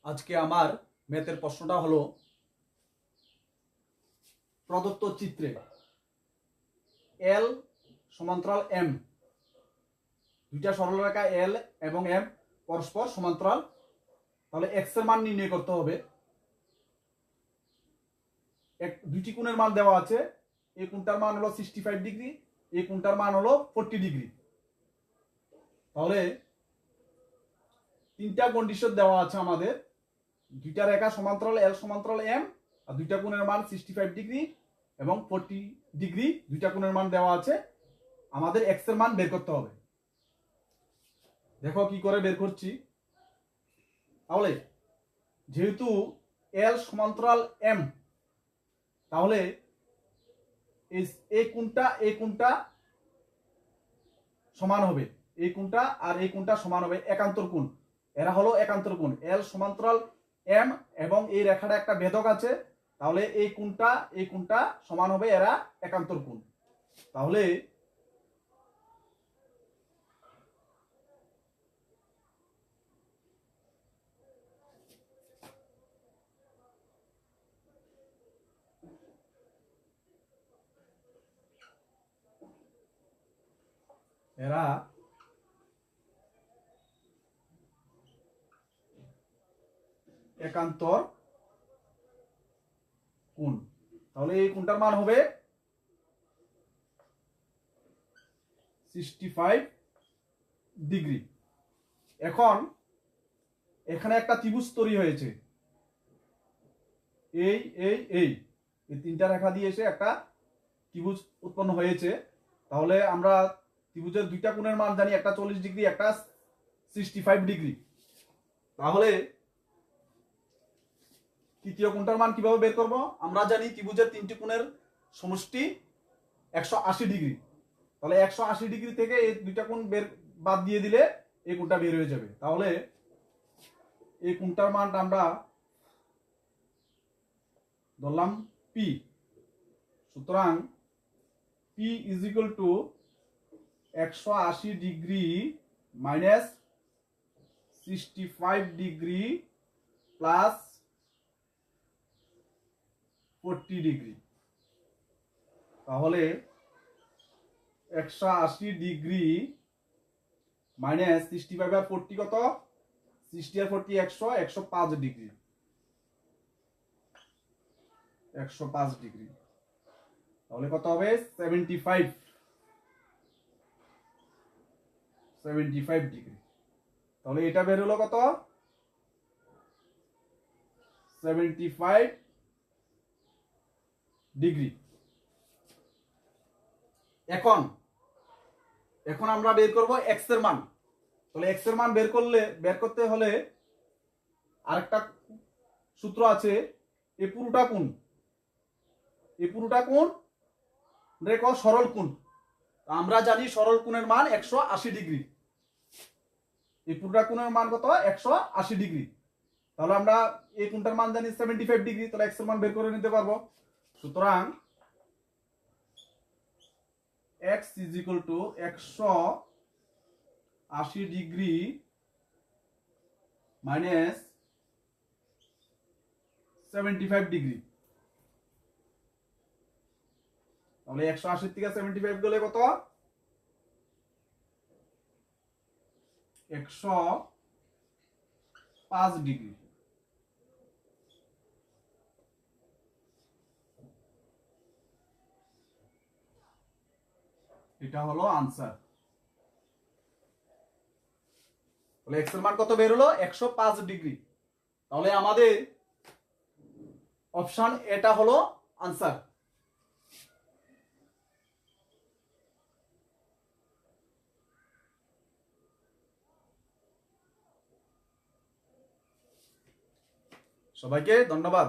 আজকে আমার ম্যাথের প্রশ্নটা হলো প্রদত্ত চিত্রে এল সমান্তরাল এম, দুইটা সরলরেখা এল এবং এম পরস্পর সমান্তরাল, তাহলে এক্স এর মান নির্ণয় করতে হবে। দুইটি কোণের মান দেওয়া আছে, এই কোণটার মান হলো 65 ডিগ্রি, এই কোণটার মান হলো 40 ডিগ্রি। তাহলে তিনটা কন্ডিশন দেওয়া আছে আমাদের, দুইটা রেখা সমান্তরাল এল সমান্তরাল এম, আর দুইটা কোণের মান 65 ডিগ্রি এবং 40 ডিগ্রি, দুইটা কোণের মান দেওয়া আছে। আমাদের এক্স এর মান বের করতে হবে। দেখো কি করে বের করছি। তাহলে যেহেতু এল সমান্তরাল এম, তাহলে এই কোণটা সমান হবে, এই কোণটা আর এই কোণটা সমান হবে, একান্তর কোণ। এরা হলো একান্তর কোণ। এল সমান্তরাল এম এবং এই রেখাটা একটা ভেদক আছে, তাহলে এই কোণটা সমান হবে, এরা একান্তর কোণ। তাহলে এরা একান্তর কোণ। তাহলে এই কোণটার মান হবে 65 ডিগ্রি। এখন এখানে একটা ত্রিভুজ তৈরি হয়েছে, এই এই এই এই তিনটা রেখা দিয়ে এসে একটা ত্রিভুজ উৎপন্ন হয়েছে। তাহলে আমরা ত্রিভুজের দুইটা কোণের মান জানি, একটা 40 ডিগ্রি, একটা 65 ডিগ্রি। তাহলে তৃতীয় কোণটার মান কিভাবে বের করব? আমরা জানি ত্রিভুজের তিনটি কোণের সমষ্টি 180 ডিগ্রি। তাহলে 180 ডিগ্রি থেকে এই দুইটা কোণ বাদ দিয়ে দিলে এই কোণটা বের হয়ে যাবে। তাহলে এই কোণটার মানটা আমরা ধরলাম পি। সুতরাং P is equal to 180 degree minus 65 degree plus 40 degree. তাহলে 180 ডিগ্রি মাইনাস 65 আর 40 কত? 60 আর 40 100, 105 ডিগ্রি, 105 ডিগ্রি। তাহলে কত হবে? 75 ডিগ্রি। তাহলে এটা বের হলো কত? 75 ডিগ্রি। এখন আমরা বের করব এক্স এর মান। তাহলে এক্স এর মান বের করতে হলে আরেকটা সূত্র আছে, এই পুরোটা কোণ রেখো সরল কোণ। আমরা জানি সরল কোণের মান 180 ডিগ্রি। এই পুরোটা কোণের মান কত? 180 ডিগ্রি। তাহলে আমরা এই কোণটার মান জানি 75 ডিগ্রি, তাহলে এক্স এর মান বের করে নিতে পারবো। সুতরাং x is equal to 180 degree minus 75 degree. তাহলে 180 থেকে 75 গেলে কত? 105 ডিগ্রি। এটা হলো আনসার। তাহলে এক্স এর মান কত বের হলো? 105 ডিগ্রি। তাহলে আমাদের অপশন এটা হলো আনসার। সবাইকে ধন্যবাদ।